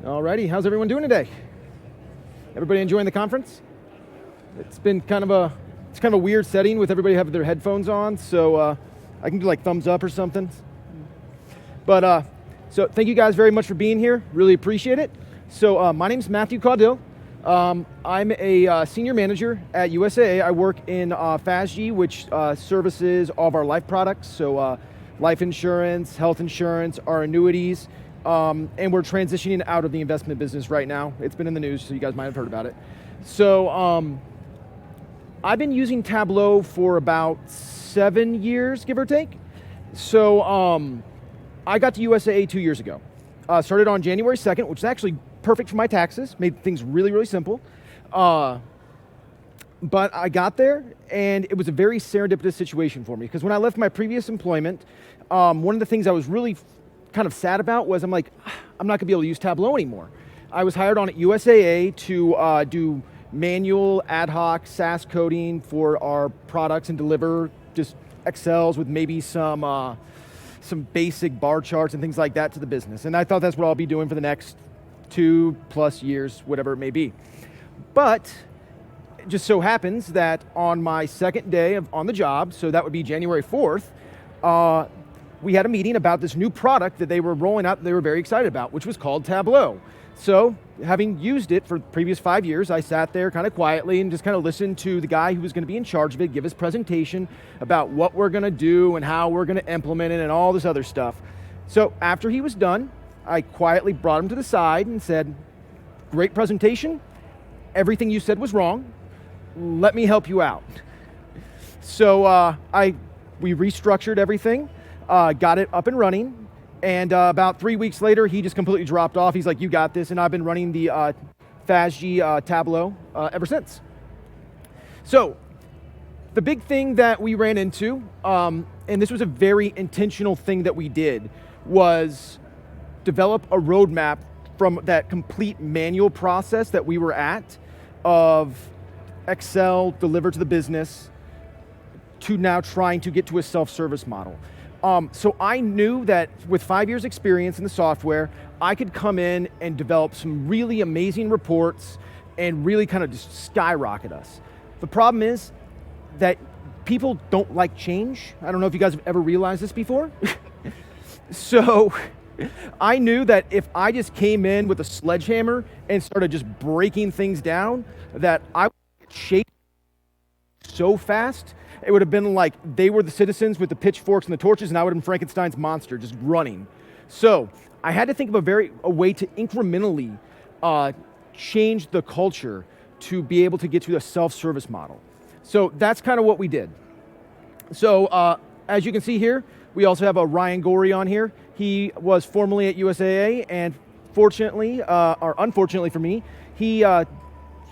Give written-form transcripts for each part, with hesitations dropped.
Alrighty, how's everyone doing today? Everybody enjoying the conference? It's been kind of a weird setting with everybody having their headphones on, so I can do like thumbs up or something. But so thank you guys very much for being here. Really appreciate it. So my name's Matthew Caudill. I'm a senior manager at USAA. I work in FASG, which services all of our life products. So life insurance, health insurance, our annuities. And we're transitioning out of the investment business right now. It's been in the news, so you guys might have heard about it. So I've been using Tableau for about 7 years, give or take. So I got to USAA 2 years ago. Started on January 2nd, which is actually perfect for my taxes, made things really, really simple. But I got there, and it was a very serendipitous situation for me, because when I left my previous employment, one of the things I was really kind of sad about was I'm like, I'm not gonna be able to use Tableau anymore. I was hired on at USAA to do manual ad hoc SAS coding for our products and deliver just Excels with maybe some basic bar charts and things like that to the business. And I thought that's what I'll be doing for the next 2+ years, whatever it may be. But it just so happens that on my second day on the job, so that would be January 4th, we had a meeting about this new product that they were rolling out that they were very excited about, which was called Tableau. So having used it for the previous 5 years, I sat there kind of quietly and just kind of listened to the guy who was going to be in charge of it give his presentation about what we're going to do and how we're going to implement it and all this other stuff. So after he was done, I quietly brought him to the side and said, "Great presentation. Everything you said was wrong. Let me help you out." So we restructured everything. Got it up and running, and about 3 weeks later, he just completely dropped off. He's like, "You got this," and I've been running the FASG Tableau ever since. So the big thing that we ran into, and this was a very intentional thing that we did, was develop a roadmap from that complete manual process that we were at of Excel delivered to the business to now trying to get to a self-service model. So I knew that with 5 years experience in the software, I could come in and develop some really amazing reports and really kind of just skyrocket us. The problem is that people don't like change. I don't know if you guys have ever realized this before. So I knew that if I just came in with a sledgehammer and started just breaking things down, that I would get shaped so fast. It would have been like they were the citizens with the pitchforks and the torches, and I would have been Frankenstein's monster just running. So I had to think of a way to incrementally change the culture to be able to get to a self-service model. So that's kind of what we did. So as you can see here, we also have a Ryan Gorey on here. He was formerly at USAA, and fortunately, or unfortunately for me, he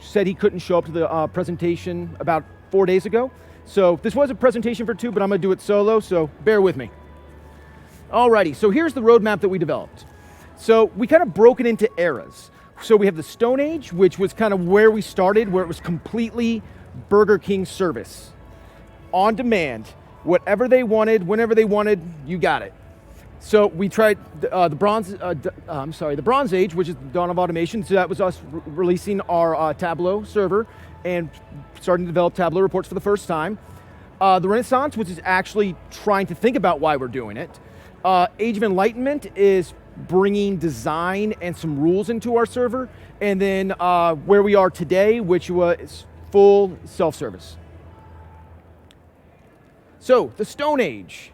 said he couldn't show up to the presentation about 4 days ago. So this was a presentation for 2, but I'm gonna do it solo, so bear with me. Alrighty, so here's the roadmap that we developed. So we kind of broke it into eras. So we have the Stone Age, which was kind of where we started, where it was completely Burger King service. On demand, whatever they wanted, whenever they wanted, you got it. So we tried the Bronze Age, which is the dawn of automation. So that was us releasing our Tableau server and starting to develop Tableau reports for the first time. The Renaissance, which is actually trying to think about why we're doing it. Age of Enlightenment is bringing design and some rules into our server. And then where we are today, which was full self-service. So the Stone Age.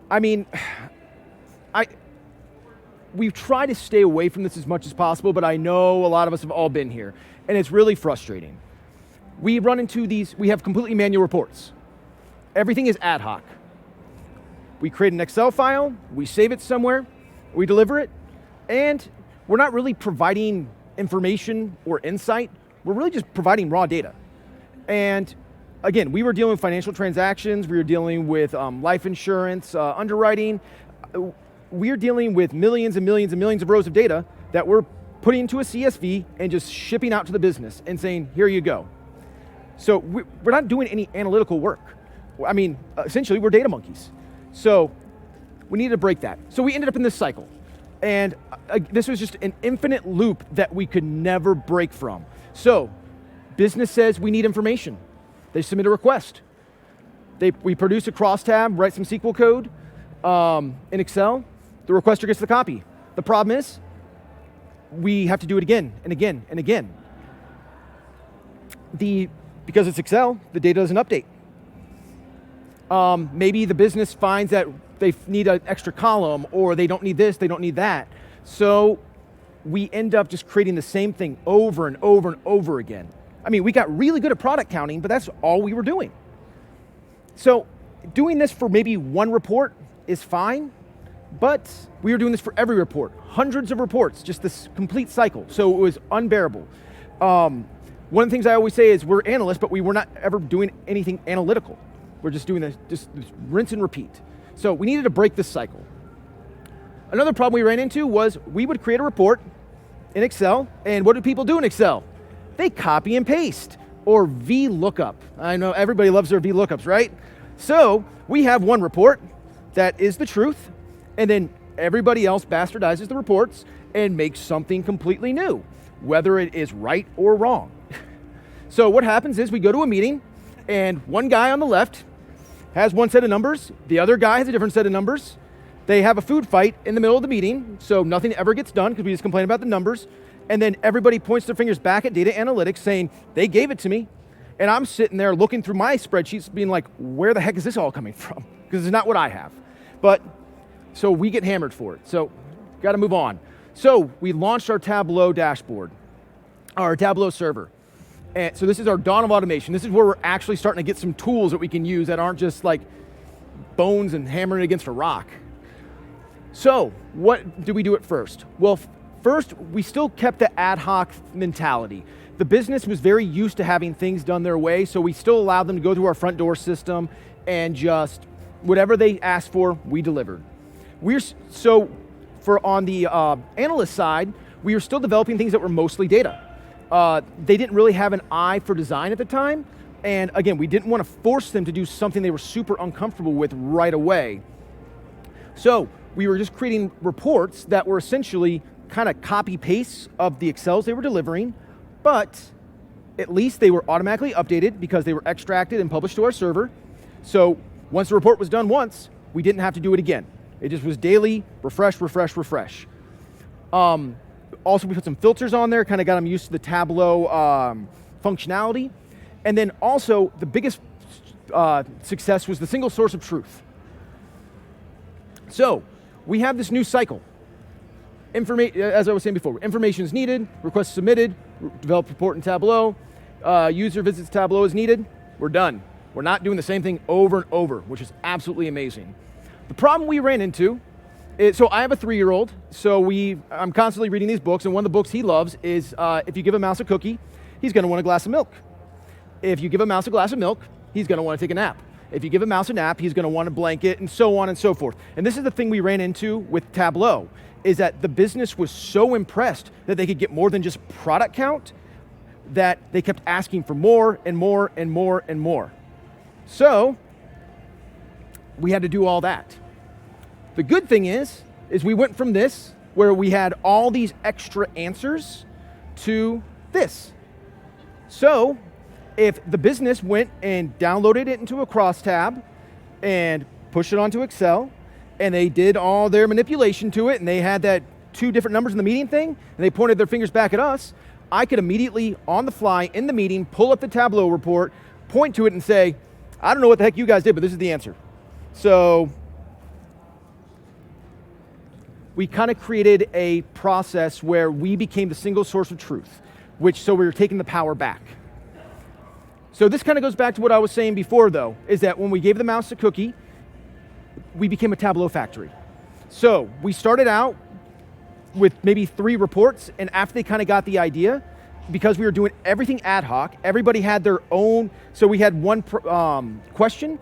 I mean, we've tried to stay away from this as much as possible, but I know a lot of us have all been here, and it's really frustrating. We run into we have completely manual reports. Everything is ad hoc. We create an Excel file, we save it somewhere, we deliver it, and we're not really providing information or insight, we're really just providing raw data. And again, we were dealing with financial transactions, we were dealing with life insurance, underwriting. We're dealing with millions and millions and millions of rows of data that we're putting into a CSV and just shipping out to the business and saying, here you go. So we're not doing any analytical work. I mean, essentially we're data monkeys. So we needed to break that. So we ended up in this cycle. And this was just an infinite loop that we could never break from. So, business says we need information. They submit a request. We produce a crosstab, write some SQL code in Excel. The requester gets the copy. The problem is, we have to do it again and again and again. Because it's Excel, the data doesn't update. Maybe the business finds that they need an extra column, or they don't need this, they don't need that. So we end up just creating the same thing over and over and over again. I mean, we got really good at product counting, but that's all we were doing. So doing this for maybe one report is fine, but we were doing this for every report, hundreds of reports, just this complete cycle. So it was unbearable. One of the things I always say is we're analysts, but we were not ever doing anything analytical. We're just doing this rinse and repeat. So we needed to break this cycle. Another problem we ran into was we would create a report in Excel, and what do people do in Excel? They copy and paste, or VLOOKUP. I know everybody loves their VLOOKUPs, right? So we have one report that is the truth, and then everybody else bastardizes the reports and makes something completely new, whether it is right or wrong. So what happens is we go to a meeting, and one guy on the left has one set of numbers, the other guy has a different set of numbers. They have a food fight in the middle of the meeting, so nothing ever gets done because we just complain about the numbers. And then everybody points their fingers back at data analytics saying, they gave it to me. And I'm sitting there looking through my spreadsheets being like, where the heck is this all coming from? Because it's not what I have. But, so we get hammered for it. So, gotta move on. So, we launched our Tableau dashboard, our Tableau server. And so this is our dawn of automation. This is where we're actually starting to get some tools that we can use that aren't just like bones and hammering against a rock. So, what do we do at first? Well, first, we still kept the ad hoc mentality. The business was very used to having things done their way, so we still allowed them to go through our front door system and just, whatever they asked for, we delivered. So, on the analyst side, we were still developing things that were mostly data. They didn't really have an eye for design at the time, and again, we didn't want to force them to do something they were super uncomfortable with right away. So, we were just creating reports that were essentially kind of copy-paste of the Excels they were delivering, but at least they were automatically updated because they were extracted and published to our server. So once the report was done once, we didn't have to do it again. It just was daily, refresh, refresh, refresh. Also, we put some filters on there, kind of got them used to the Tableau functionality. And then also, the biggest success was the single source of truth. So, we have this new cycle. As I was saying before, information is needed, request submitted, develop report in Tableau, user visits Tableau is needed, we're done. We're not doing the same thing over and over, which is absolutely amazing. The problem we ran into is, so I have a 3-year-old, so I'm constantly reading these books, and one of the books he loves is if you give a mouse a cookie, he's gonna want a glass of milk. If you give a mouse a glass of milk, he's gonna wanna take a nap. If you give a mouse a nap, he's gonna want a blanket, and so on and so forth. And this is the thing we ran into with Tableau, is that the business was so impressed that they could get more than just product count, that they kept asking for more and more and more and more. So, we had to do all that. The good thing is we went from this, where we had all these extra answers, to this. So, if the business went and downloaded it into a crosstab and pushed it onto Excel, and they did all their manipulation to it, and they had that 2 different numbers in the meeting thing, and they pointed their fingers back at us, I could immediately, on the fly, in the meeting, pull up the Tableau report, point to it and say, I don't know what the heck you guys did, but this is the answer. So, we kind of created a process where we became the single source of truth, so we were taking the power back. So this kind of goes back to what I was saying before, though, is that when we gave the mouse a cookie, we became a Tableau factory. So we started out with maybe 3 reports, and after they kind of got the idea, because we were doing everything ad hoc, everybody had their own, so we had one question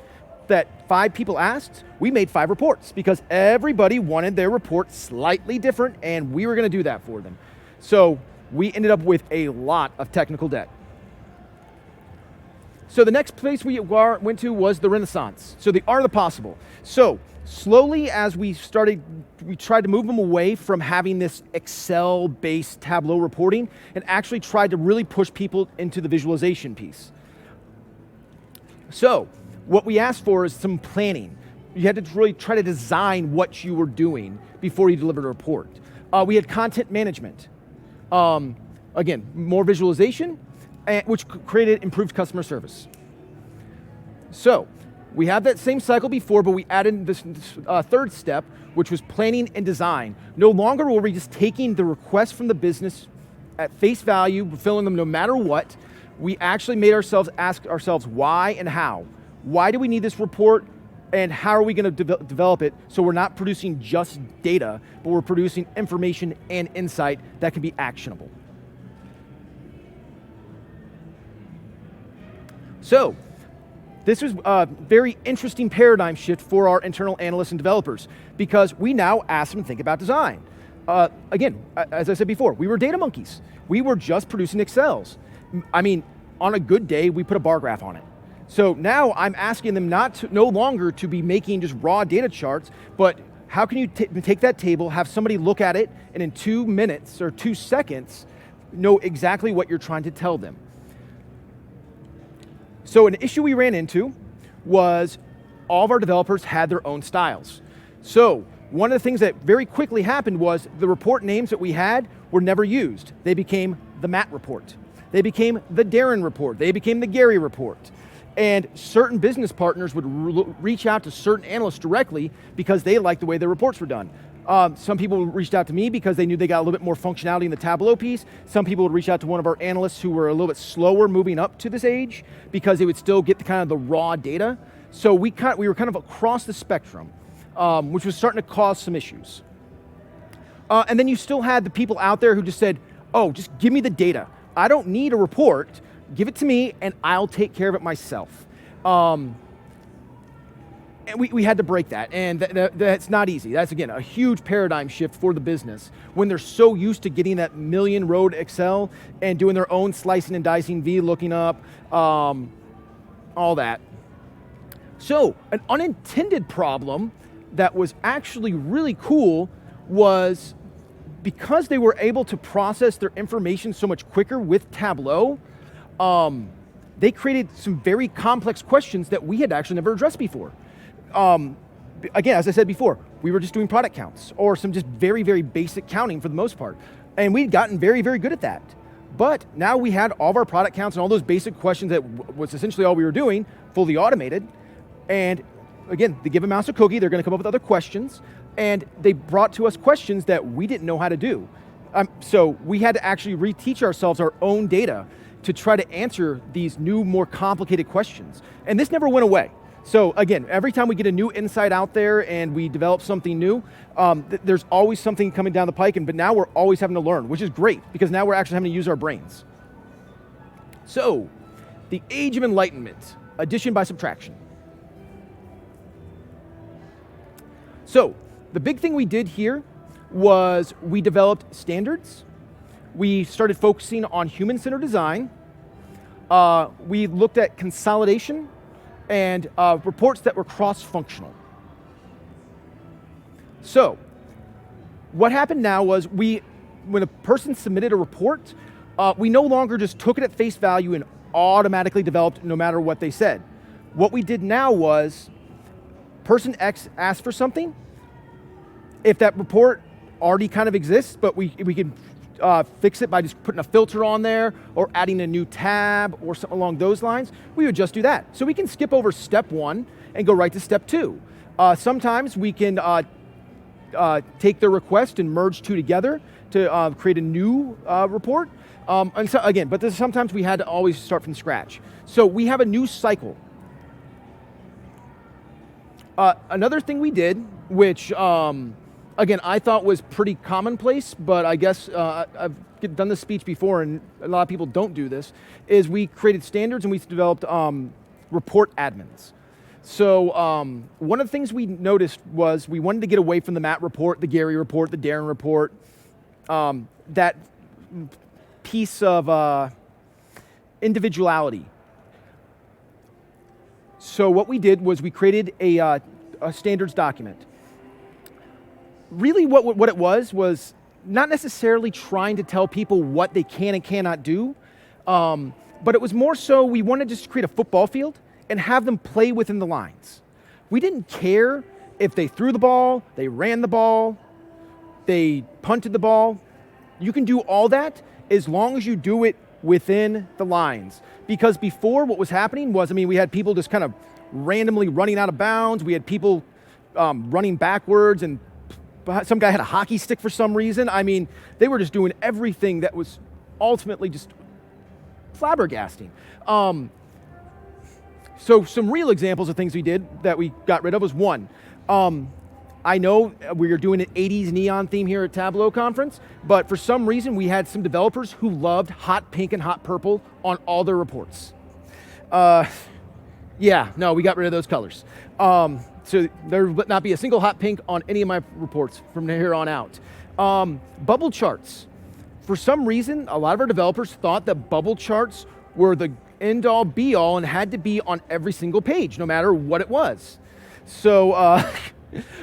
that 5 people asked, we made 5 reports because everybody wanted their report slightly different, and we were gonna do that for them. So we ended up with a lot of technical debt. So the next place we went to was the Renaissance. So the art of the possible. So Slowly, as we tried to move them away from having this Excel-based Tableau reporting and actually tried to really push people into the visualization piece. So, what we asked for is some planning. You had to really try to design what you were doing before you delivered a report. We had content management. Again, more visualization, which created improved customer service. So, we had that same cycle before, but we added this third step, which was planning and design. No longer were we just taking the requests from the business at face value, fulfilling them no matter what. We actually made ourselves ask ourselves why and how. Why do we need this report, and how are we going to develop it so we're not producing just data, but we're producing information and insight that can be actionable. So, this was a very interesting paradigm shift for our internal analysts and developers because we now ask them to think about design. Again, as I said before, we were data monkeys. We were just producing Excels. I mean, on a good day, we put a bar graph on it. So now I'm asking them no longer to be making just raw data charts, but how can you take that table, have somebody look at it, and in 2 minutes or 2 seconds, know exactly what you're trying to tell them. So an issue we ran into was all of our developers had their own styles. So one of the things that very quickly happened was the report names that we had were never used. They became the Matt report. They became the Darren report. They became the Gary report. And certain business partners would reach out to certain analysts directly because they liked the way their reports were done. Some people reached out to me because they knew they got a little bit more functionality in the Tableau piece. Some people would reach out to one of our analysts who were a little bit slower moving up to this age because they would still get the raw data. So we were kind of across the spectrum, which was starting to cause some issues. And then you still had the people out there who just said, oh, just give me the data. I don't need a report. Give it to me and I'll take care of it myself. And we had to break that, and that's not easy. That's, again, a huge paradigm shift for the business when they're so used to getting that million-row Excel and doing their own slicing and dicing, VLOOKUP up, all that. So an unintended problem that was actually really cool was because they were able to process their information so much quicker with Tableau, they created some very complex questions that we had actually never addressed before. Again, as I said before, we were just doing product counts or some just very, very basic counting for the most part. And we'd gotten very, very good at that. But now we had all of our product counts and all those basic questions that was essentially all we were doing, fully automated. And again, they give a mouse a cookie, they're gonna come up with other questions, and they brought to us questions that we didn't know how to do. So we had to actually reteach ourselves our own data to try to answer these new, more complicated questions. And this never went away. So again, every time we get a new insight out there and we develop something new, there's always something coming down the pike, but now we're always having to learn, which is great, because now we're actually having to use our brains. So, the age of enlightenment, addition by subtraction. So, the big thing we did here was we developed standards. We started focusing on human-centered design. We looked at consolidation and reports that were cross-functional. So, what happened now was when a person submitted a report, we no longer just took it at face value and automatically developed no matter what they said. What we did now was, person X asked for something. If that report already kind of exists, but we can fix it by just putting a filter on there or adding a new tab or something along those lines, we would just do that. So we can skip over step 1 and go right to step 2. Sometimes we can take the request and merge 2 together to create a new report. And so again, but sometimes we had to always start from scratch. So we have a new cycle. Another thing we did, which again, I thought was pretty commonplace, but I guess I've done this speech before and a lot of people don't do this, is we created standards and we developed report admins. So one of the things we noticed was we wanted to get away from the Matt report, the Gary report, the Darren report, that piece of individuality. So what we did was we created a a standards document. Really what it was not necessarily trying to tell people what they can and cannot do, but it was more so we wanted to just create a football field and have them play within the lines. We didn't care if they threw the ball, they ran the ball, they punted the ball. You can do all that as long as you do it within the lines. Because before, what was happening was, we had people just kind of randomly running out of bounds. We had people running backwards, and some guy had a hockey stick for some reason. They were just doing everything that was ultimately just flabbergasting. So some real examples of things we did that we got rid of was one. I know we are doing an 80s neon theme here at Tableau conference, but for some reason we had some developers who loved hot pink and hot purple on all their reports. We got rid of those colors. So there would not be a single hot pink on any of my reports from here on out. Bubble charts. For some reason, a lot of our developers thought that bubble charts were the end-all be-all and had to be on every single page, no matter what it was. So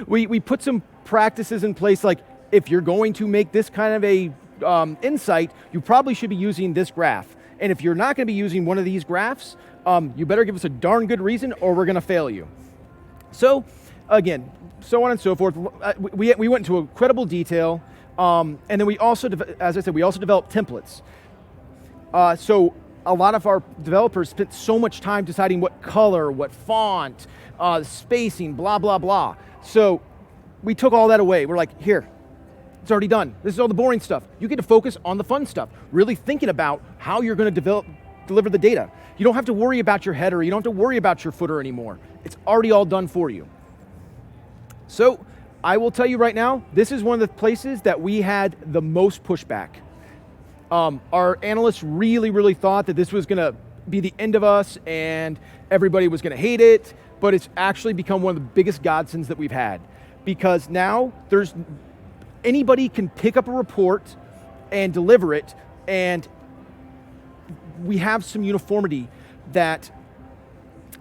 we put some practices in place, like if you're going to make this kind of a insight, you probably should be using this graph. And if you're not going to be using one of these graphs, you better give us a darn good reason or we're going to fail you. So again, so on and so forth. We went into incredible detail. And then we also, as I said, we also developed templates. So a lot of our developers spent so much time deciding what color, what font, spacing, blah, blah, blah. So we took all that away. We're like, here, it's already done. This is all the boring stuff. You get to focus on the fun stuff, really thinking about how you're going to deliver the data. You don't have to worry about your header. You don't have to worry about your footer anymore. It's already all done for you. So I will tell you right now, this is one of the places that we had the most pushback. Our analysts really thought that this was going to be the end of us and everybody was going to hate it, but it's actually become one of the biggest godsends that we've had, because now anybody can pick up a report and deliver it, and we have some uniformity that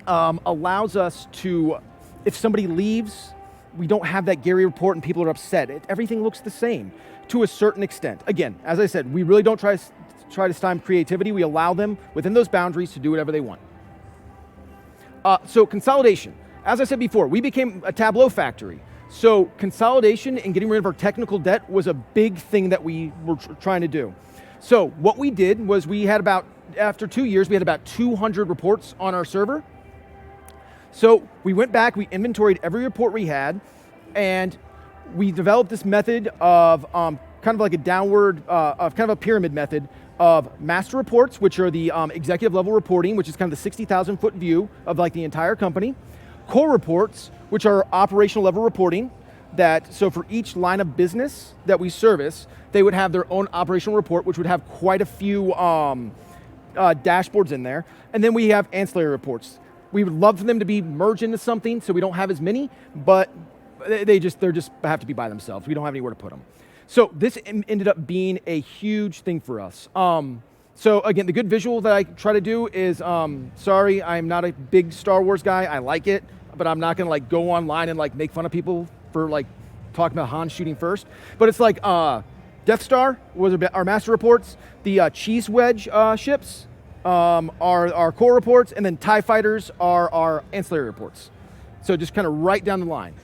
allows us to, if somebody leaves, we don't have that Gary report and people are upset. Everything looks the same to a certain extent. Again, as I said, we really don't try to stymie creativity. We allow them within those boundaries to do whatever they want. So consolidation. As I said before, we became a Tableau factory. So consolidation and getting rid of our technical debt was a big thing that we were trying to do. So what we did was after 2 years, we had about 200 reports on our server. So we went back, we inventoried every report we had, and we developed this method of kind of like a downward, of kind of a pyramid method of master reports, which are the executive level reporting, which is kind of the 60,000 foot view of like the entire company. Core reports, which are operational level reporting, so for each line of business that we service, they would have their own operational report, which would have quite a few dashboards in there. And then we have ancillary reports. We would love for them to be merged into something so we don't have as many, but they just have to be by themselves. We don't have anywhere to put them. So this ended up being a huge thing for us. So again, the good visual that I try to do is, sorry, I'm not a big Star Wars guy. I like it, but I'm not gonna go online and make fun of people for talking about Han shooting first. But it's like Death Star was our master reports. The Cheese Wedge ships are our core reports, and then TIE fighters are our ancillary reports. So just kind of right down the line.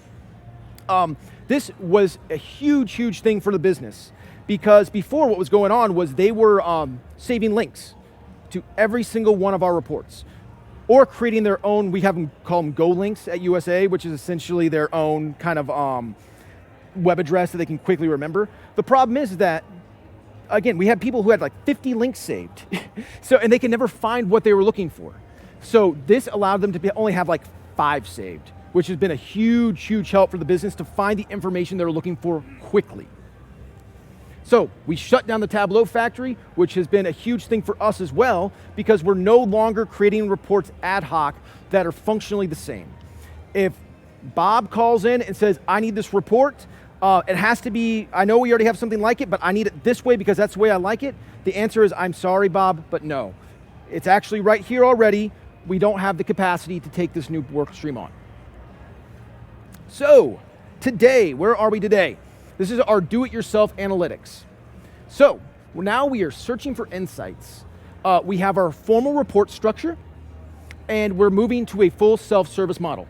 This was a huge thing for the business, because before what was going on was they were saving links to every single one of our reports, or creating their own, we have them call them Go links at USAA, which is essentially their own kind of web address that they can quickly remember. The problem is that, again, we had people who had 50 links saved, and they can never find what they were looking for. So this allowed them to only have 5 saved, which has been a huge help for the business to find the information they're looking for quickly. So we shut down the Tableau factory, which has been a huge thing for us as well, because we're no longer creating reports ad hoc that are functionally the same. If Bob calls in and says, I need this report, it has to be, I know we already have something like it, but I need it this way because that's the way I like it. The answer is, I'm sorry, Bob, but no. It's actually right here already. We don't have the capacity to take this new work stream on. So, today, where are we today? This is our do-it-yourself analytics. So, now we are searching for insights. We have our formal report structure, and we're moving to a full self-service model.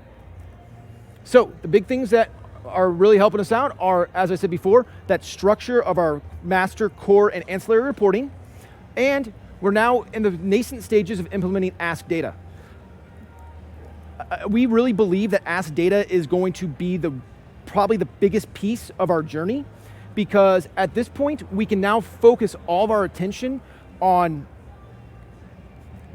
So, the big things that are really helping us out are, as I said before, that structure of our master, core, and ancillary reporting, and we're now in the nascent stages of implementing Ask Data. We really believe that Ask Data is going to be probably the biggest piece of our journey, because at this point, we can now focus all of our attention on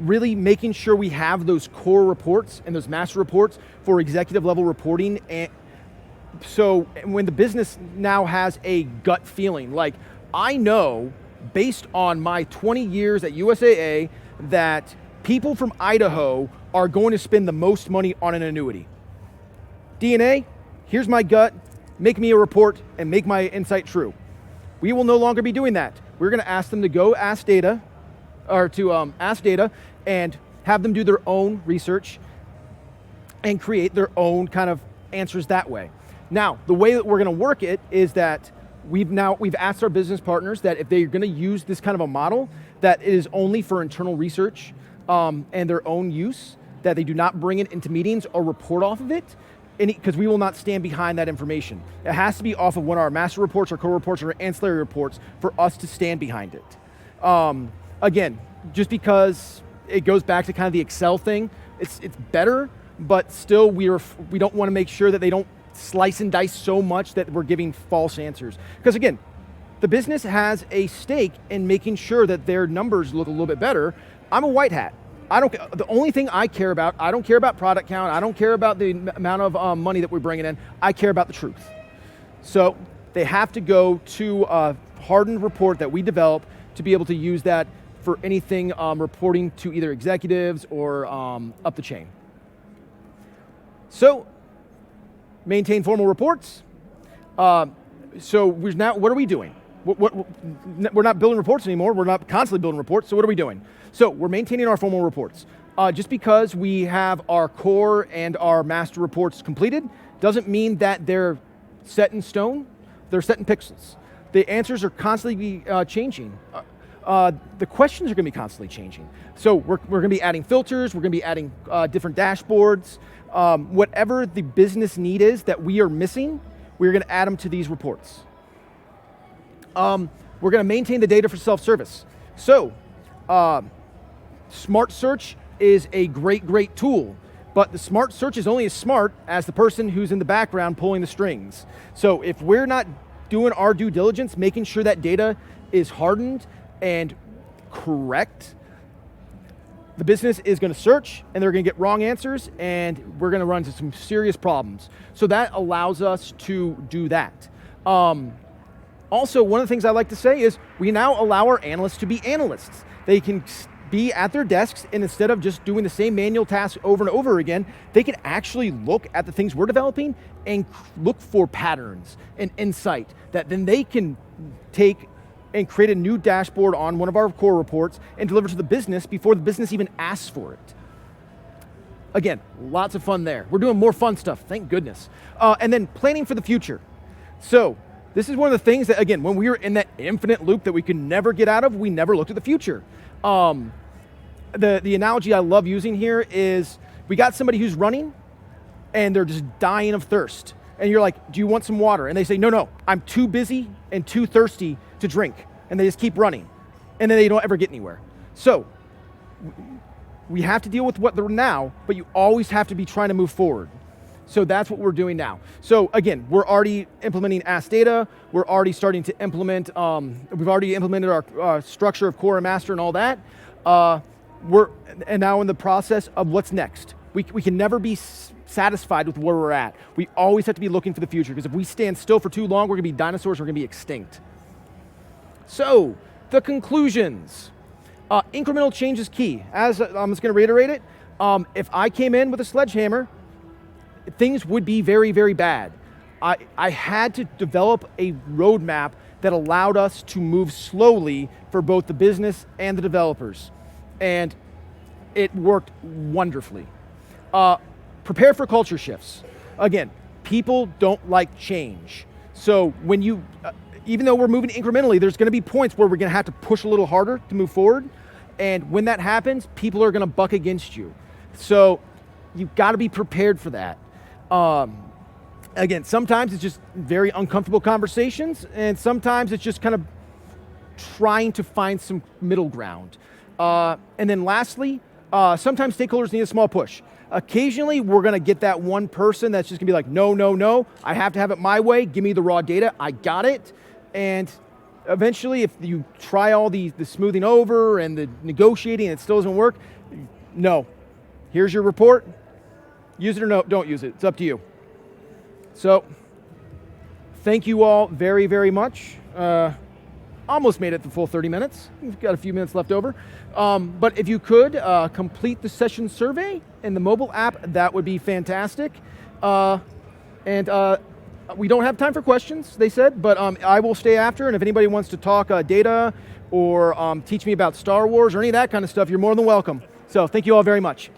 really making sure we have those core reports and those master reports for executive level reporting. And so when the business now has a gut feeling, like I know based on my 20 years at USAA that people from Idaho are going to spend the most money on an annuity. DNA, here's my gut, make me a report and make my insight true. We will no longer be doing that. We're gonna ask them to go ask data, or to ask data and have them do their own research and create their own kind of answers that way. Now, the way that we're gonna work it is that we've asked our business partners that if they're gonna use this kind of a model, that it is only for internal research and their own use, that they do not bring it into meetings or report off of it, because we will not stand behind that information. It has to be off of one of our master reports, or core reports, or ancillary reports for us to stand behind it. Again, just because it goes back to kind of the Excel thing, it's better, but still we don't want to make sure that they don't slice and dice so much that we're giving false answers. Because again, the business has a stake in making sure that their numbers look a little bit better. I'm a white hat. The only thing I care about, I don't care about product count, I don't care about the amount of money that we're bringing in, I care about the truth. So they have to go to a hardened report that we develop to be able to use that for anything reporting to either executives or up the chain. So, maintain formal reports. So what are we doing? We're not building reports anymore. We're not constantly building reports. So what are we doing? So we're maintaining our formal reports. Just because we have our core and our master reports completed doesn't mean that they're set in stone. They're set in pixels. The answers are constantly changing. The questions are going to be constantly changing. So we're going to be adding filters. We're going to be adding different dashboards. Whatever the business need is that we are missing, we're going to add them to these reports. We're going to maintain the data for self-service. So smart search is a great tool, but the smart search is only as smart as the person who's in the background pulling the strings. So if we're not doing our due diligence, making sure that data is hardened and correct, the business is going to search and they're going to get wrong answers, and we're going to run into some serious problems. So that allows us to do that. Also, one of the things I like to say is we now allow our analysts to be analysts. They can be at their desks, and instead of just doing the same manual tasks over and over again, they can actually look at the things we're developing and look for patterns and insight that then they can take and create a new dashboard on one of our core reports and deliver to the business before the business even asks for it. Again, lots of fun there. We're doing more fun stuff, thank goodness. And then planning for the future. So this is one of the things that, again, when we were in that infinite loop that we could never get out of, we never looked at the future. The analogy I love using here is we got somebody who's running and they're just dying of thirst. And you're like, do you want some water? And they say, no, I'm too busy and too thirsty to drink. And they just keep running. And then they don't ever get anywhere. So we have to deal with what they're now, but you always have to be trying to move forward. So that's what we're doing now. So again, we're already implementing Ask Data. We're already starting to implement, we've already implemented our structure of core and master and all that. We're now in the process of what's next. We can never be satisfied with where we're at. We always have to be looking for the future, because if we stand still for too long, we're gonna be dinosaurs, we're gonna be extinct. So, the conclusions. Incremental change is key. As I'm just gonna reiterate it, if I came in with a sledgehammer, things would be very, very bad. I had to develop a roadmap that allowed us to move slowly for both the business and the developers. And it worked wonderfully. Prepare for culture shifts. Again, people don't like change. So when you, even though we're moving incrementally, there's going to be points where we're going to have to push a little harder to move forward. And when that happens, people are going to buck against you. So you've got to be prepared for that. Again, sometimes it's just very uncomfortable conversations, and sometimes it's just kind of trying to find some middle ground. And then lastly, sometimes stakeholders need a small push. Occasionally, we're going to get that one person that's just going to be like, no, no, no, I have to have it my way. Give me the raw data. I got it. And eventually, if you try all the smoothing over and the negotiating and it still doesn't work, no. Here's your report. Use it or no, don't use it. It's up to you. So, thank you all very, very much. Almost made it the full 30 minutes. We've got a few minutes left over. But if you could complete the session survey in the mobile app, that would be fantastic. And we don't have time for questions, they said, but I will stay after, and if anybody wants to talk data or teach me about Star Wars or any of that kind of stuff, you're more than welcome. So thank you all very much.